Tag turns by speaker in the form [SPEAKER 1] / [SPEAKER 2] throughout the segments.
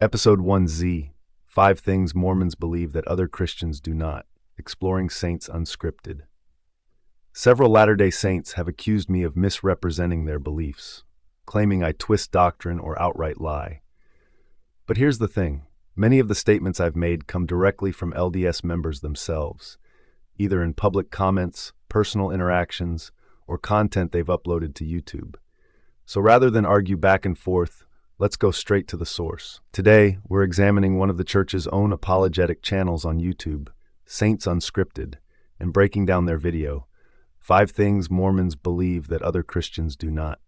[SPEAKER 1] Episode 1Z, 5 Things Mormons Believe That Other Christians Do Not, Exploring Saints Unscripted. Several Latter-day Saints have accused me of misrepresenting their beliefs, claiming I twist doctrine or outright lie. But here's the thing, many of the statements I've made come directly from LDS members themselves, either in public comments, personal interactions, or content they've uploaded to YouTube. So rather than argue back and forth, let's go straight to the source. Today, we're examining one of the church's own apologetic channels on YouTube, Saints Unscripted, and breaking down their video, 5 Things Mormons Believe That Other Christians Do Not.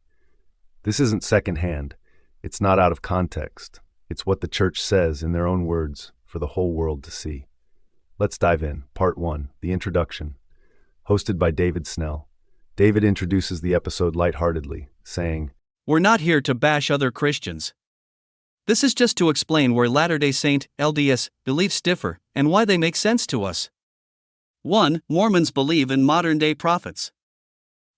[SPEAKER 1] This isn't secondhand. It's not out of context. It's what the church says in their own words for the whole world to see. Let's dive in. Part 1, The Introduction. Hosted by David Snell. David introduces the episode lightheartedly, saying,
[SPEAKER 2] "We're not here to bash other Christians. This is just to explain where Latter-day Saint, LDS, beliefs differ, and why they make sense to us. 1. Mormons believe in modern-day prophets.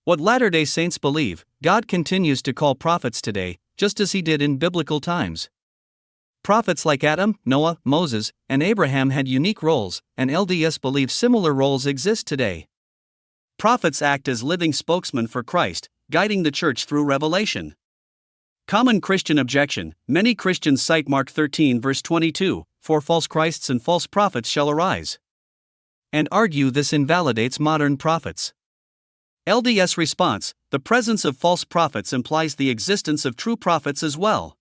[SPEAKER 2] What Latter-day Saints believe, God continues to call prophets today, just as He did in biblical times. Prophets like Adam, Noah, Moses, and Abraham had unique roles, and LDS believe similar roles exist today. Prophets act as living spokesmen for Christ, guiding the church through revelation. Common Christian objection: many Christians cite Mark 13 verse 22, "For false Christs and false prophets shall arise," and argue this invalidates modern prophets. LDS response: the presence of false prophets implies the existence of true prophets as well.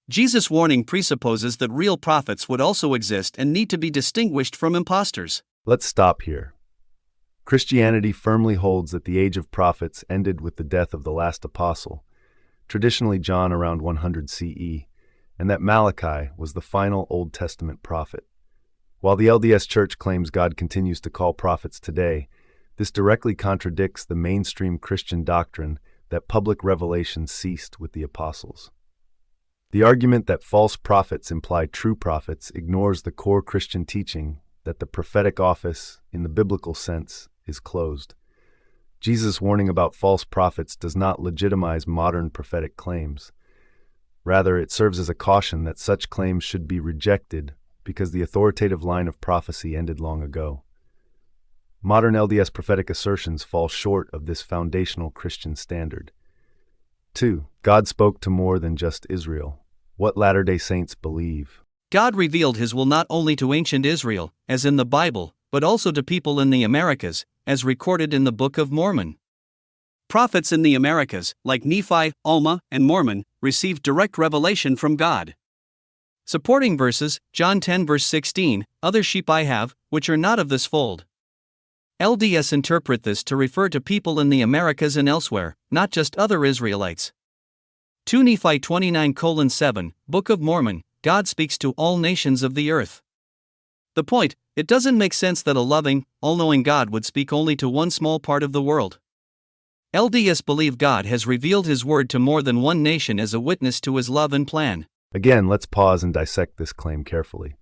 [SPEAKER 2] Jesus' warning presupposes that real prophets would also exist and need to be distinguished from imposters.
[SPEAKER 1] Let's stop here. Christianity firmly holds that the age of prophets ended with the death of the last apostle, traditionally John around 100 CE, and that Malachi was the final Old Testament prophet. While the LDS Church claims God continues to call prophets today, this directly contradicts the mainstream Christian doctrine that public revelation ceased with the apostles. The argument that false prophets imply true prophets ignores the core Christian teaching that the prophetic office, in the biblical sense, is closed. Jesus' warning about false prophets does not legitimize modern prophetic claims. Rather, it serves as a caution that such claims should be rejected because the authoritative line of prophecy ended long ago. Modern LDS prophetic assertions fall short of this foundational Christian standard. 2. God spoke to more than just Israel. What Latter-day Saints believe.
[SPEAKER 2] God revealed His will not only to ancient Israel, as in the Bible, but also to people in the Americas, as recorded in the Book of Mormon. Prophets in the Americas, like Nephi, Alma, and Mormon, received direct revelation from God. Supporting verses: John 10 verse 16, "Other sheep I have, which are not of this fold." LDS interpret this to refer to people in the Americas and elsewhere, not just other Israelites. 2 Nephi 29:7, Book of Mormon, God speaks to all nations of the earth. The point: it doesn't make sense that a loving, all-knowing God would speak only to one small part of the world. LDS believe God has revealed His word to more than one nation as a witness to His love and plan.
[SPEAKER 1] Again, let's pause and dissect this claim carefully.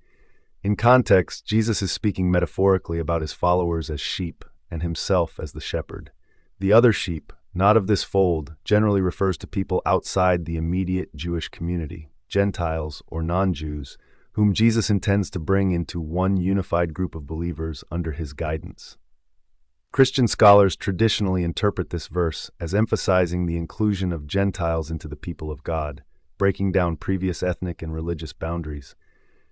[SPEAKER 1] In context, Jesus is speaking metaphorically about His followers as sheep and Himself as the shepherd. The other sheep, not of this fold, generally refers to people outside the immediate Jewish community, Gentiles or non-Jews, whom Jesus intends to bring into one unified group of believers under His guidance. Christian scholars traditionally interpret this verse as emphasizing the inclusion of Gentiles into the people of God, breaking down previous ethnic and religious boundaries.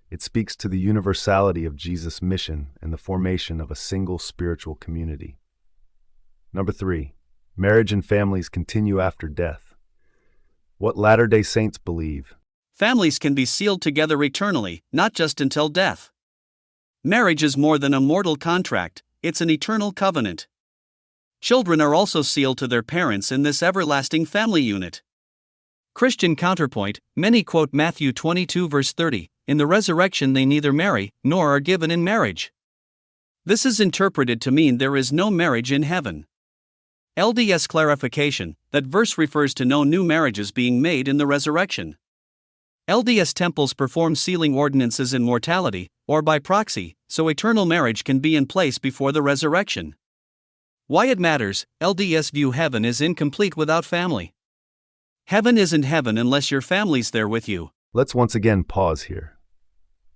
[SPEAKER 1] It speaks to the universality of Jesus' mission and the formation of a single spiritual community. Number 3. Marriage and families continue after death. What Latter-day Saints believe.
[SPEAKER 2] Families can be sealed together eternally, not just until death. Marriage is more than a mortal contract, it's an eternal covenant. Children are also sealed to their parents in this everlasting family unit. Christian counterpoint: many quote Matthew 22 verse 30, "In the resurrection they neither marry, nor are given in marriage." This is interpreted to mean there is no marriage in heaven. LDS clarification: that verse refers to no new marriages being made in the resurrection. LDS temples perform sealing ordinances in mortality, or by proxy, so eternal marriage can be in place before the resurrection. Why it matters: LDS view heaven as incomplete without family. Heaven isn't heaven unless your family's there with you.
[SPEAKER 1] Let's once again pause here.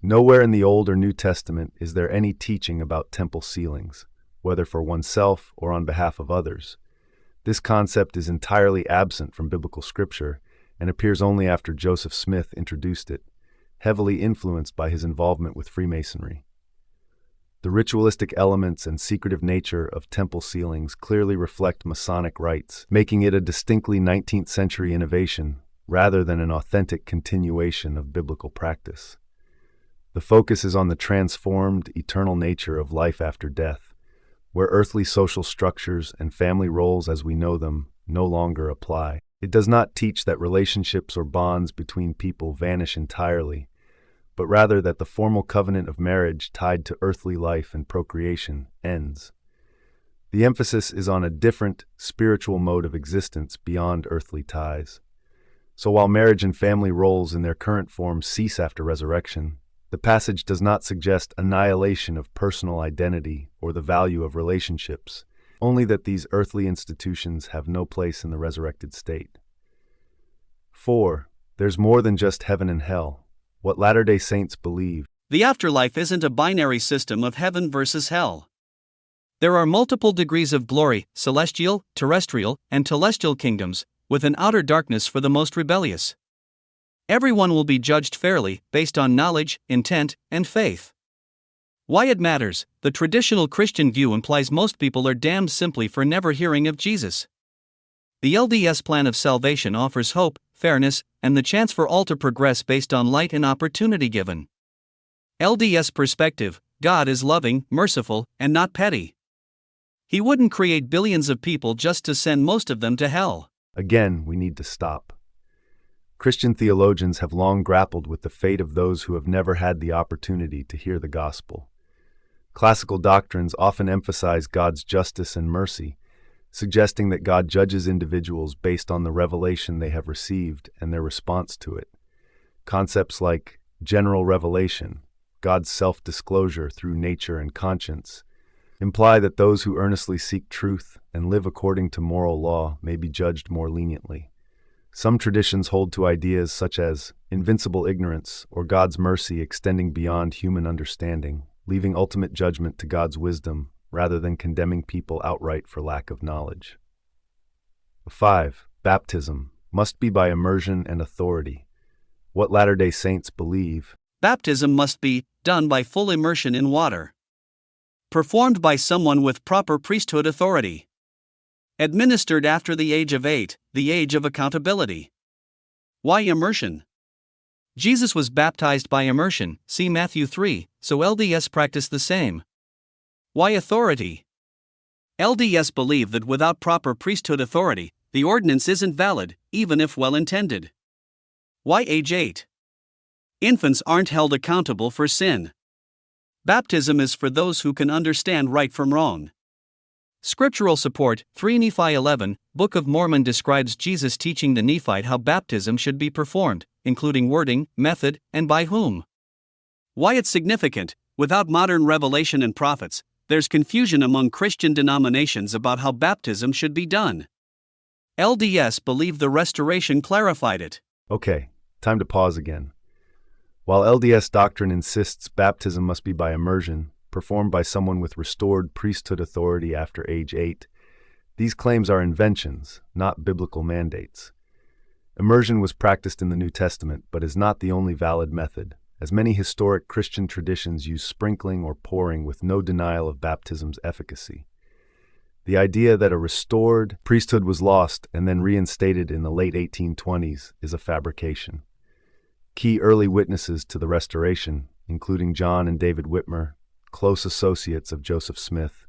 [SPEAKER 1] Nowhere in the Old or New Testament is there any teaching about temple sealings, whether for oneself or on behalf of others. This concept is entirely absent from biblical scripture and appears only after Joseph Smith introduced it, heavily influenced by his involvement with Freemasonry. The ritualistic elements and secretive nature of temple sealings clearly reflect Masonic rites, making it a distinctly 19th century innovation rather than an authentic continuation of biblical practice. The focus is on the transformed, eternal nature of life after death, where earthly social structures and family roles as we know them no longer apply. It does not teach that relationships or bonds between people vanish entirely, but rather that the formal covenant of marriage tied to earthly life and procreation ends. The emphasis is on a different, spiritual mode of existence beyond earthly ties. So while marriage and family roles in their current form cease after resurrection, the passage does not suggest annihilation of personal identity or the value of relationships, only that these earthly institutions have no place in the resurrected state. 4. There's more than just heaven and hell. What Latter-day Saints believe.
[SPEAKER 2] The afterlife isn't a binary system of heaven versus hell. There are multiple degrees of glory, celestial, terrestrial, and telestial kingdoms, with an outer darkness for the most rebellious. Everyone will be judged fairly, based on knowledge, intent, and faith. Why it matters: the traditional Christian view implies most people are damned simply for never hearing of Jesus. The LDS plan of salvation offers hope, fairness, and the chance for all to progress based on light and opportunity given. LDS perspective: God is loving, merciful, and not petty. He wouldn't create billions of people just to send most of them to hell.
[SPEAKER 1] Again, we need to stop. Christian theologians have long grappled with the fate of those who have never had the opportunity to hear the gospel. Classical doctrines often emphasize God's justice and mercy, suggesting that God judges individuals based on the revelation they have received and their response to it. Concepts like general revelation, God's self-disclosure through nature and conscience, imply that those who earnestly seek truth and live according to moral law may be judged more leniently. Some traditions hold to ideas such as invincible ignorance or God's mercy extending beyond human understanding, leaving ultimate judgment to God's wisdom rather than condemning people outright for lack of knowledge. 5. Baptism must be by immersion and authority. What Latter-day Saints believe.
[SPEAKER 2] Baptism must be done by full immersion in water. Performed by someone with proper priesthood authority. Administered after the age of 8, the age of accountability. Why immersion? Jesus was baptized by immersion, see Matthew 3, so LDS practice the same. Why authority? LDS believe that without proper priesthood authority, the ordinance isn't valid, even if well-intended. Why age 8? Infants aren't held accountable for sin. Baptism is for those who can understand right from wrong. Scriptural support: 3 Nephi 11, Book of Mormon describes Jesus teaching the Nephite how baptism should be performed, including wording, method, and by whom. Why it's significant: without modern revelation and prophets, there's confusion among Christian denominations about how baptism should be done. LDS believe the Restoration clarified it.
[SPEAKER 1] Okay, time to pause again. While LDS doctrine insists baptism must be by immersion, performed by someone with restored priesthood authority after age 8, these claims are inventions, not biblical mandates. Immersion was practiced in the New Testament, but is not the only valid method, as many historic Christian traditions use sprinkling or pouring with no denial of baptism's efficacy. The idea that a restored priesthood was lost and then reinstated in the late 1820s is a fabrication. Key early witnesses to the Restoration, including John and David Whitmer, close associates of Joseph Smith,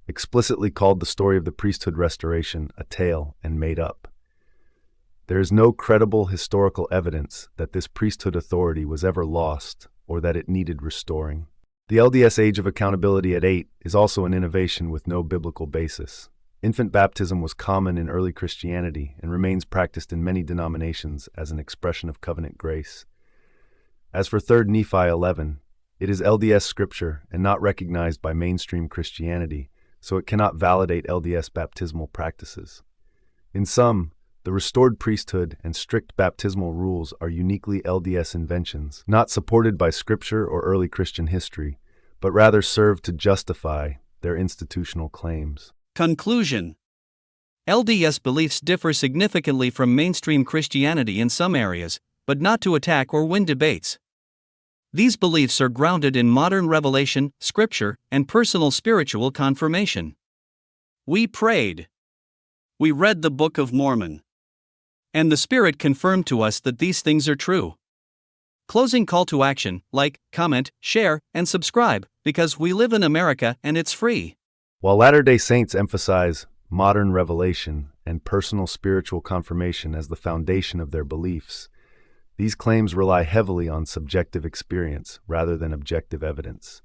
[SPEAKER 1] explicitly called the story of the priesthood restoration a tale and made up. There is no credible historical evidence that this priesthood authority was ever lost or that it needed restoring. The LDS age of accountability at 8 is also an innovation with no biblical basis. Infant baptism was common in early Christianity and remains practiced in many denominations as an expression of covenant grace. As for 3 Nephi 11, it is LDS scripture and not recognized by mainstream Christianity, so it cannot validate LDS baptismal practices. In sum, The restored priesthood and strict baptismal rules are uniquely LDS inventions, not supported by Scripture or early Christian history, but rather serve to justify their institutional claims.
[SPEAKER 2] Conclusion: LDS beliefs differ significantly from mainstream Christianity in some areas, but not to attack or win debates. These beliefs are grounded in modern revelation, Scripture, and personal spiritual confirmation. We prayed. We read the Book of Mormon. And the Spirit confirmed to us that these things are true. Closing call to action: like, comment, share, and subscribe, because we live in America and it's free.
[SPEAKER 1] While Latter-day Saints emphasize modern revelation and personal spiritual confirmation as the foundation of their beliefs, these claims rely heavily on subjective experience rather than objective evidence.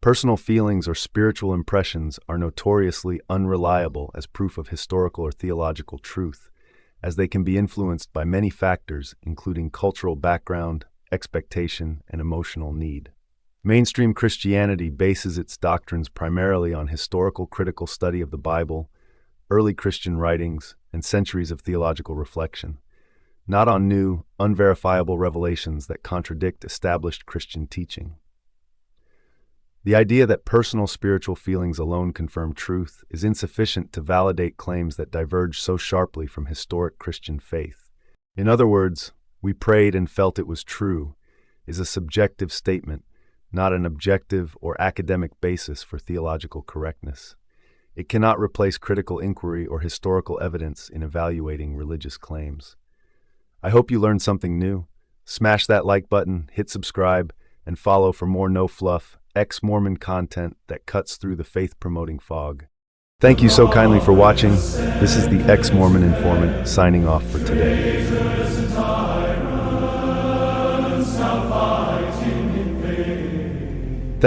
[SPEAKER 1] Personal feelings or spiritual impressions are notoriously unreliable as proof of historical or theological truth, as they can be influenced by many factors, including cultural background, expectation, and emotional need. Mainstream Christianity bases its doctrines primarily on historical critical study of the Bible, early Christian writings, and centuries of theological reflection, not on new, unverifiable revelations that contradict established Christian teaching. The idea that personal spiritual feelings alone confirm truth is insufficient to validate claims that diverge so sharply from historic Christian faith. In other words, we prayed and felt it was true is a subjective statement, not an objective or academic basis for theological correctness. It cannot replace critical inquiry or historical evidence in evaluating religious claims. I hope you learned something new. Smash that like button, hit subscribe, and follow for more no-fluff, ex-Mormon content that cuts through the faith-promoting fog. Thank you so kindly for watching. This is the Ex-Mormon Informant signing off for today.